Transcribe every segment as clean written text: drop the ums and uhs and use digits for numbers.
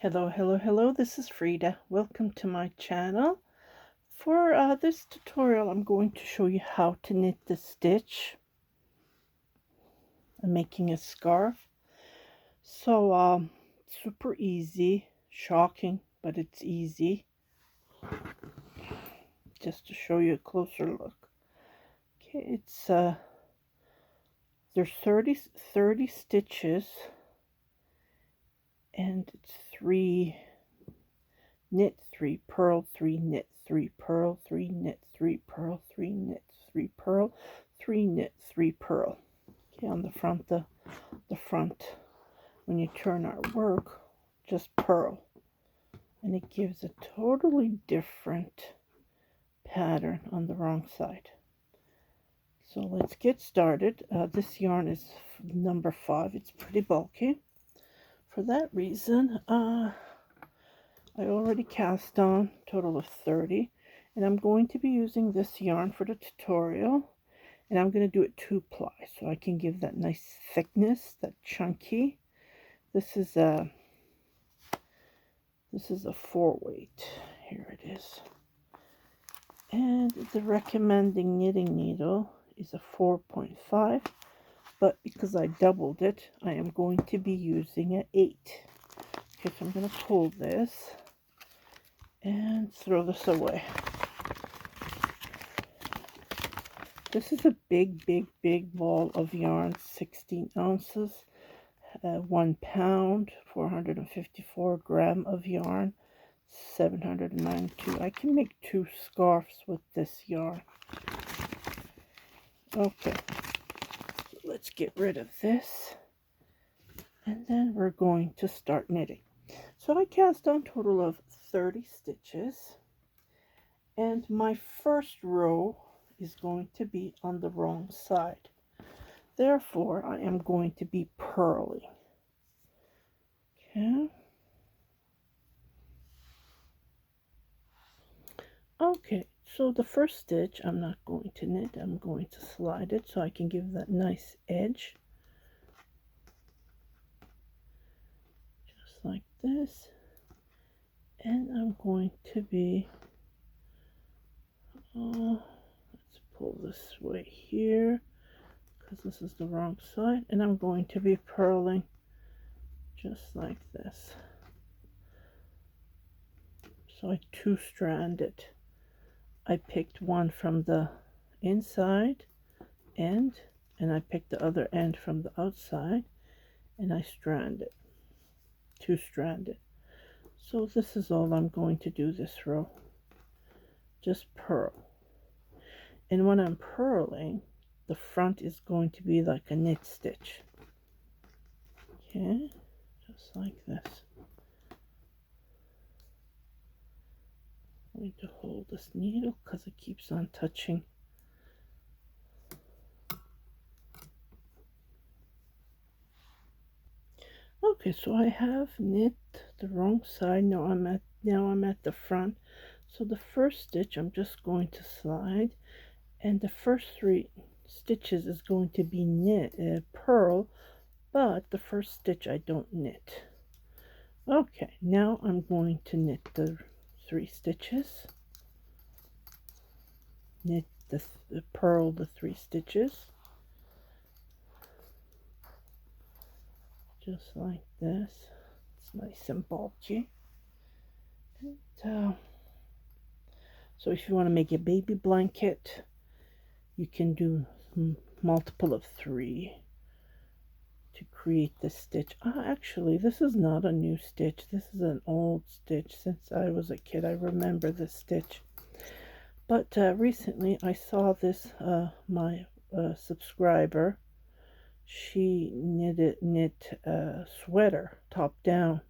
Hello, hello, hello. This is Frida. Welcome to my channel. For this tutorial, I'm going to show you how to knit the stitch. I'm making a scarf. So, super easy, shocking, but it's easy. Just to show you a closer look. Okay, it's there's 30 stitches, and it's 3 knit, 3 purl, 3 knit, 3 purl, 3 knit, 3 purl, 3 knit, 3 purl, 3 knit, 3 purl. Okay, on the front, when you turn our work, just purl, and it gives a totally different pattern on the wrong side. So let's get started. This yarn is number 5. It's pretty bulky. For that reason, I already cast on a total of 30, and I'm going to be using this yarn for the tutorial, and I'm going to do it 2-ply so I can give that nice thickness, that chunky. This is a 4-weight. Here it is. And the recommending knitting needle is a 4.5, but because I doubled it, I am going to be using an 8. Okay, so I'm going to pull this and throw this away. This is a big ball of yarn, 16 ounces, 1 pound, 454 gram of yarn, 792. I can make 2 scarves with this yarn. Okay, so let's get rid of this, and then we're going to start knitting. So I cast on a total of 30 stitches, and my first row is going to be on the wrong side. Therefore, I am going to be purling. Okay. Okay, so the first stitch I'm not going to knit. I'm going to slide it so I can give that nice edge. Just like this. And I'm going to be, let's pull this way here, because this is the wrong side, and I'm going to be purling just like this. So I 2-strand it. I picked one from the inside end, and I picked the other end from the outside, and I strand it, 2-strand it. So this is all I'm going to do this row. Just purl. And when I'm purling, the front is going to be like a knit stitch. Okay, just like this. I need to hold this needle because it keeps on touching. Okay, so I have knit the wrong side. Now I'm at the front. So the first stitch I'm just going to slide, and the first 3 stitches is going to be knit purl, but the first stitch I don't knit. Okay, now I'm going to knit the 3 stitches, knit purl the 3 stitches, just like this. It's nice and bulky. And, so if you want to make a baby blanket, you can do multiple of 3 to create this stitch. Actually, this is not a new stitch. This is an old stitch. Since I was a kid, I remember this stitch. But recently I saw this, my subscriber, she knit a sweater top down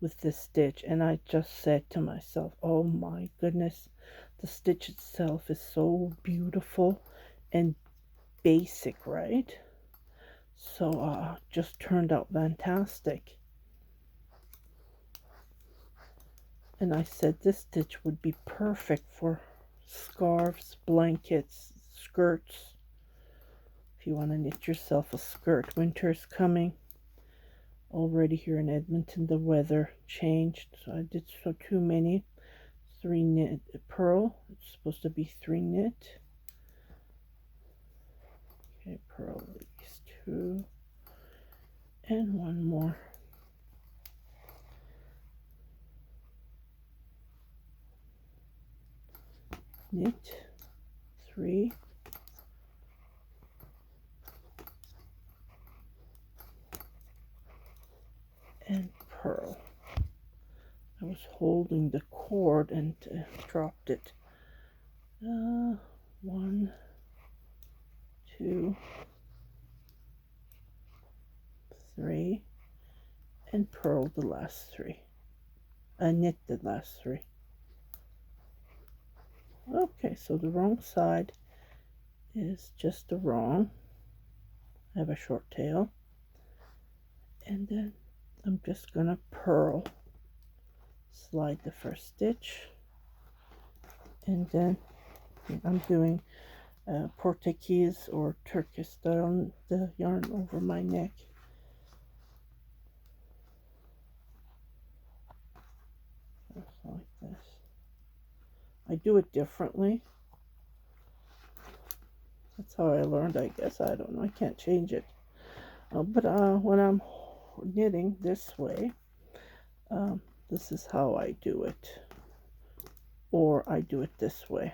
with this stitch, and I just said to myself, oh my goodness, the stitch itself is so beautiful and basic, right? So just turned out fantastic. And I said this stitch would be perfect for scarves, blankets, skirts. If you want to knit yourself a skirt, winter's coming. already here in Edmonton. The weather changed, so I did too many. 3 knit purl. It's supposed to be 3 knit. Okay, purl these 2 and 1 more. Knit 3 and purl. I was holding the cord and dropped it. 1, 2, 3, and purl the last 3. Knit the last 3. Okay, so the wrong side is just the wrong. I have a short tail, and then I'm just gonna purl, slide the first stitch, and then I'm doing Portuguese or Turkish style, the yarn over my neck. Just like this. I do it differently. That's how I learned, I guess. I don't know. I can't change it. But when I'm knitting this way, this is how I do it. Or I do it this way.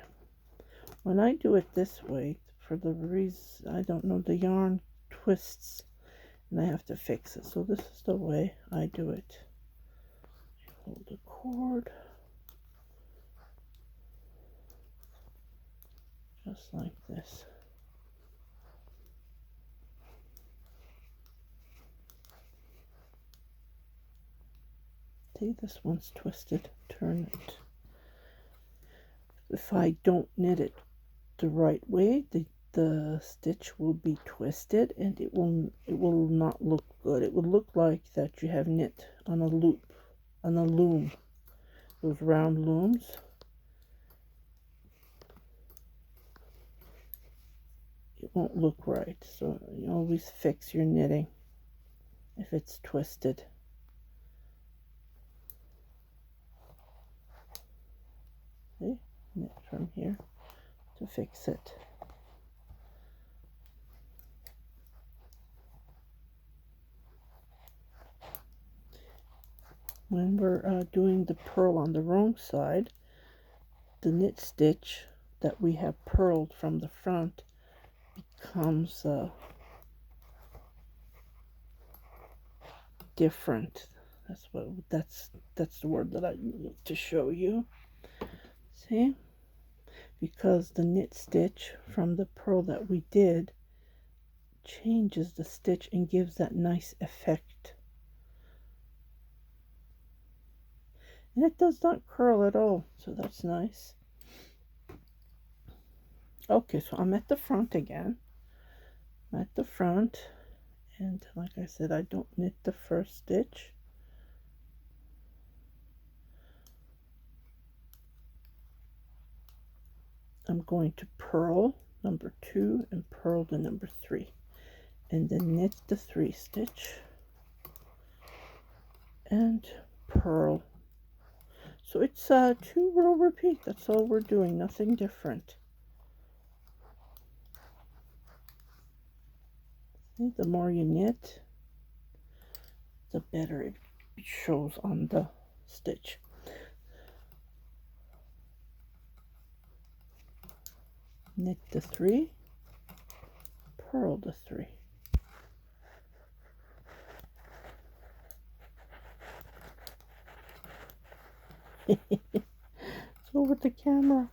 When I do it this way, for the reason, I don't know, the yarn twists and I have to fix it. So this is the way I do it. Hold the cord. Just like this. See, this one's twisted. Turn it. If I don't knit it the right way, the stitch will be twisted and it will not look good. It will look like that you have knit on a loop, on a loom, those round looms. It won't look right, so you always fix your knitting if it's twisted. See, knit from here to fix it. When we're doing the purl on the wrong side, the knit stitch that we have purled from the front becomes different. That's the word that I need to show you. See, because the knit stitch from the purl that we did changes the stitch and gives that nice effect. And it does not curl at all, so that's nice. Okay, so I'm at the front again. I'm at the front, and like I said, I don't knit the first stitch. I'm going to purl number 2 and purl the number 3, and then knit the 3 stitch and purl. So it's 2 row repeat. That's all we're doing, nothing different. See, the more you knit, the better it shows on the stitch. Knit the 3, purl the 3. It's over the camera.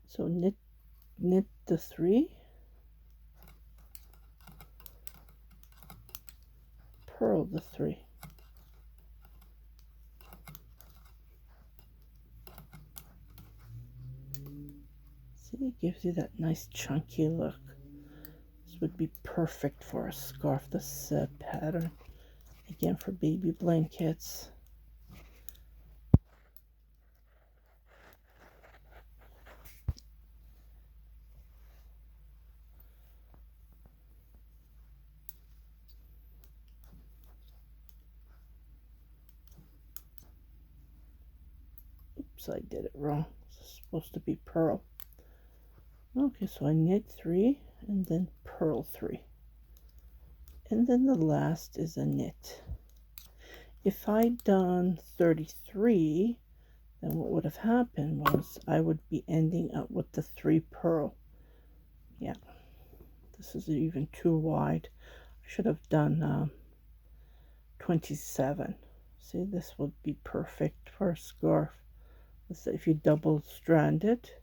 So knit the 3, purl the 3. See, it gives you that nice chunky look. This would be perfect for a scarf. This pattern, again, for baby blankets. Oops, I did it wrong. It's supposed to be purl. Okay, so I knit 3 and then purl 3. And then the last is a knit. If I'd done 33, then what would have happened was I would be ending up with the 3 purl. Yeah, this is even too wide. I should have done 27. See, this would be perfect for a scarf. If you double strand it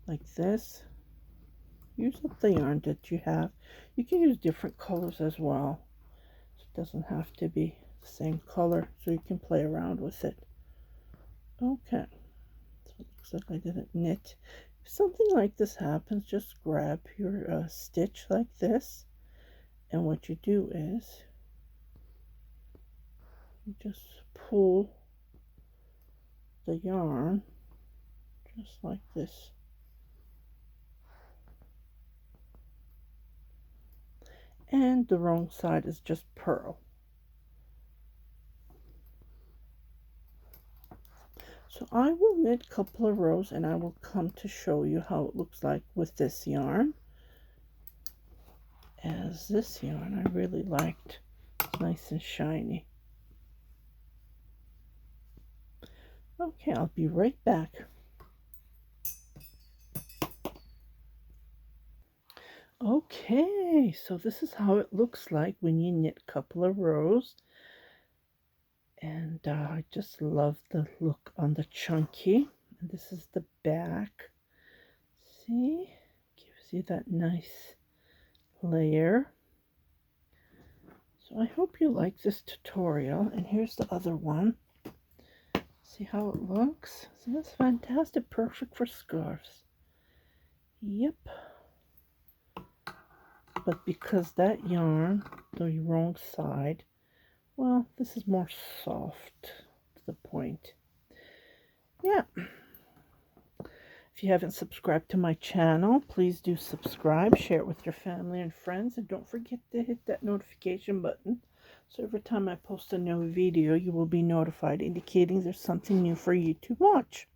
like this, use up the yarn that you have. You can use different colors as well. It doesn't have to be the same color, so you can play around with it. Okay, so it looks like I didn't knit. If something like this happens, just grab your stitch like this, and what you do is you just pull the yarn just like this. And the wrong side is just purl. So I will knit a couple of rows and I will come to show you how it looks like with this yarn. As this yarn I really liked. It's nice and shiny. Okay, I'll be right back. Okay, so this is how it looks like when you knit a couple of rows. And I just love the look on the chunky. And this is the back. See? Gives you that nice layer. So I hope you like this tutorial. And here's the other one. See how it looks? So that's fantastic. Perfect for scarves. Yep. But because that yarn, the wrong side, well, this is more soft to the point. Yeah. If you haven't subscribed to my channel, please do subscribe, share it with your family and friends, and don't forget to hit that notification button. So every time I post a new video, you will be notified, indicating there's something new for you to watch.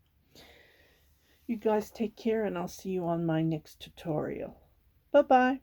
You guys take care, and I'll see you on my next tutorial. Bye-bye.